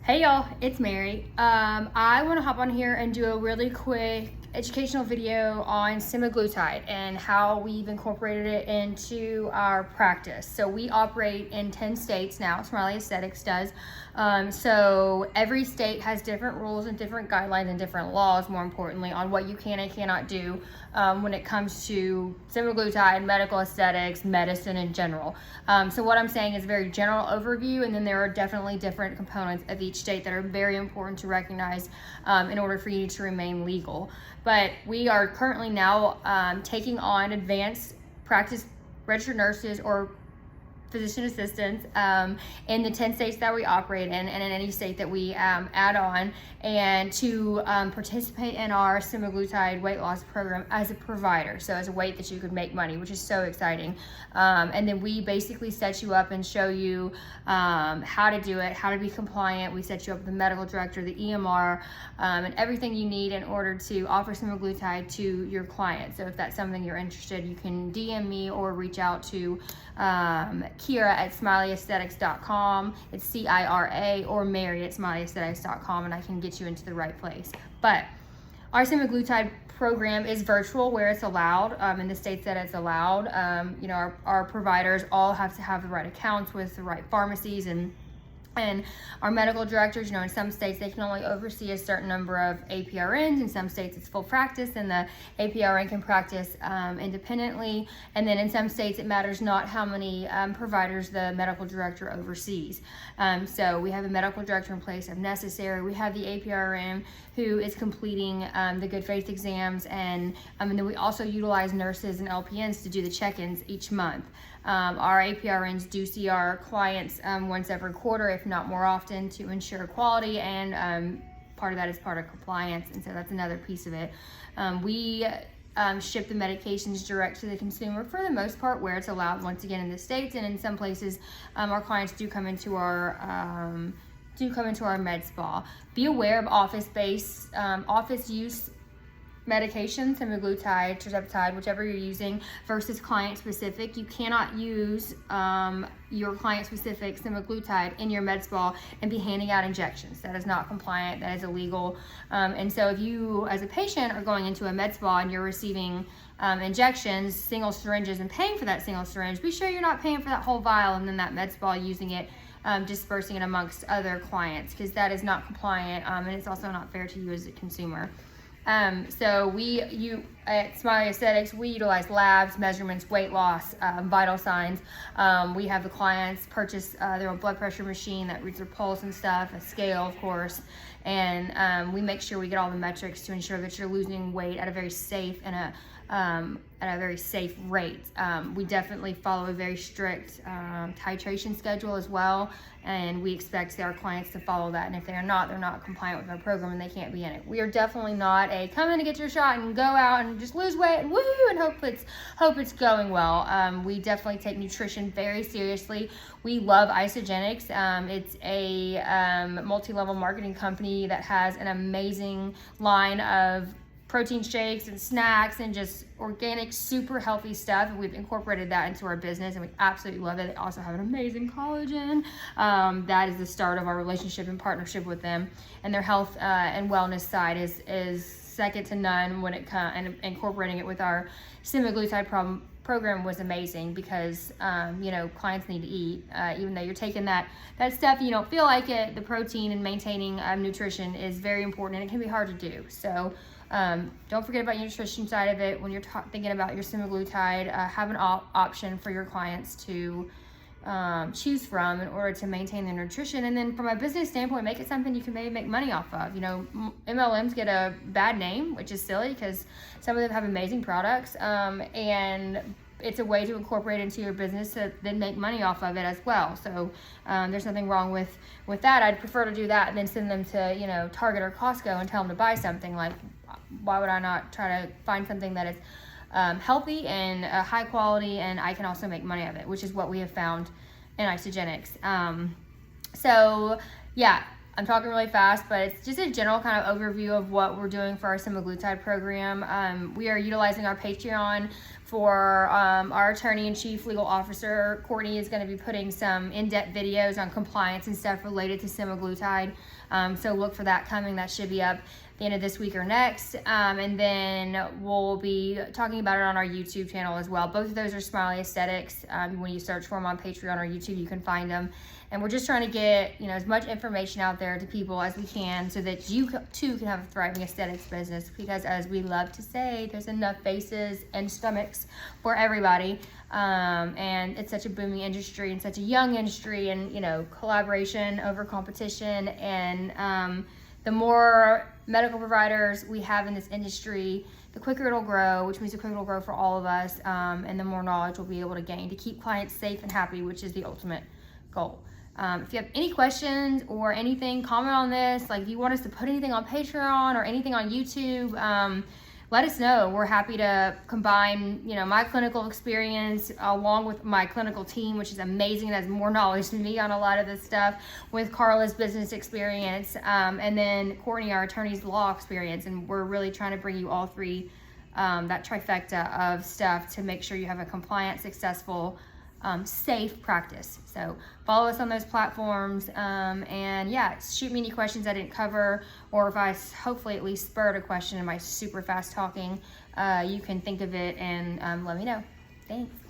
Hey y'all, it's Mary. I want to hop on here and do a really quick educational video on semaglutide and how we've incorporated it into our practice. So we operate in 10 states now, Smiley Aesthetics does. So every state has different rules and different guidelines and different laws, more importantly, on what you can and cannot do when it comes to semaglutide, medical aesthetics, medicine in general. So what I'm saying is a very general overview, and then there are definitely different components of each state that are very important to recognize in order for you to remain legal. But we are currently now taking on advanced practice registered nurses or physician assistants in the 10 states that we operate in and in any state that we add on, and to participate in our semaglutide weight loss program as a provider, so as a way that you could make money, which is so exciting. And then we basically set you up and show you how to do it, how to be compliant. We set you up with the medical director, the EMR, and everything you need in order to offer semaglutide to your clients. So if that's something you're interested, you can DM me or reach out to Kira at SmileyAesthetics.com. It's CIRA, or Mary at SmileyAesthetics.com, and I can get you into the right place. But our semaglutide program is virtual where it's allowed, in the states that it's allowed. Our providers all have to have the right accounts with the right pharmacies, and our medical directors, in some states they can only oversee a certain number of APRNs. In some states it's full practice and the APRN can practice independently. And then in some states it matters not how many providers the medical director oversees. So we have a medical director in place if necessary. We have the APRN who is completing the good faith exams, and then we also utilize nurses and LPNs to do the check-ins each month. Our APRNs do see our clients once every quarter, if not more often, to ensure quality, and part of that is part of compliance, and so that's another piece of it. We ship the medications direct to the consumer for the most part where it's allowed, once again in the states, and in some places our clients do come into our med spa. Be aware of office-based, office use medication, semaglutide, tirzepatide, whichever you're using, versus client-specific. You cannot use your client-specific semaglutide in your med spa and be handing out injections. That is not compliant. That is illegal. And so if you, as a patient, are going into a med spa and you're receiving injections, single syringes, and paying for that single syringe, be sure you're not paying for that whole vial and then that med spa using it, dispersing it amongst other clients, because that is not compliant, and it's also not fair to you as a consumer. So at Smiley Aesthetics, we utilize labs, measurements, weight loss, vital signs. We have the clients purchase their own blood pressure machine that reads their pulse and stuff, a scale, of course, and we make sure we get all the metrics to ensure that you're losing weight at a very safe and at a very safe rate. We definitely follow a very strict titration schedule as well, and we expect our clients to follow that, and if they're not compliant with our program and they can't be in it. We are definitely not a come in and get your shot and go out and just lose weight and woohoo and hope it's going well. We definitely take nutrition very seriously. We love Isagenix. It's a multi-level marketing company that has an amazing line of protein shakes and snacks and just organic, super healthy stuff. We've incorporated that into our business and we absolutely love it. They also have an amazing collagen. That is the start of our relationship and partnership with them. And their health and wellness side is second to none when it comes, and incorporating it with our semaglutide program was amazing because clients need to eat. Even though you're taking that stuff, you don't feel like it, the protein and maintaining nutrition is very important, and it can be hard to do. So don't forget about your nutrition side of it when you're thinking about your semaglutide. Have an option for your clients to choose from in order to maintain their nutrition. And then from a business standpoint, make it something you can maybe make money off of. MLMs get a bad name, which is silly because some of them have amazing products, and it's a way to incorporate into your business to then make money off of it as well. So there's nothing wrong with that. I'd prefer to do that than send them to Target or Costco and tell them to buy something. Like, why would I not try to find something that is healthy and high quality, and I can also make money of it, which is what we have found in Isagenix. So yeah, I'm talking really fast, but it's just a general kind of overview of what we're doing for our semaglutide program. We are utilizing our Patreon for our attorney-in-chief legal officer. Courtney is going to be putting some in-depth videos on compliance and stuff related to semaglutide. So look for that coming. That should be up the end of this week or next. And then we'll be talking about it on our YouTube channel as well. Both of those are Smiley Aesthetics. When you search for them on Patreon or YouTube, you can find them. And we're just trying to get, as much information out there to people as we can so that you too can have a thriving aesthetics business, because as we love to say, there's enough faces and stomachs for everybody. And it's such a booming industry and such a young industry, and, collaboration over competition. And the more medical providers we have in this industry, the quicker it'll grow, which means the quicker it'll grow for all of us. And the more knowledge we'll be able to gain to keep clients safe and happy, which is the ultimate goal. If you have any questions or anything, comment on this. Like, if you want us to put anything on Patreon or anything on YouTube, let us know. We're happy to combine, my clinical experience along with my clinical team, which is amazing. It has more knowledge than me on a lot of this stuff, with Carla's business experience, and then Courtney, our attorney's law experience. And we're really trying to bring you all three, that trifecta of stuff to make sure you have a compliant, successful, safe practice. So follow us on those platforms, and yeah, shoot me any questions I didn't cover, or if I hopefully at least spurred a question in my super fast talking, you can think of it and let me know. Thanks.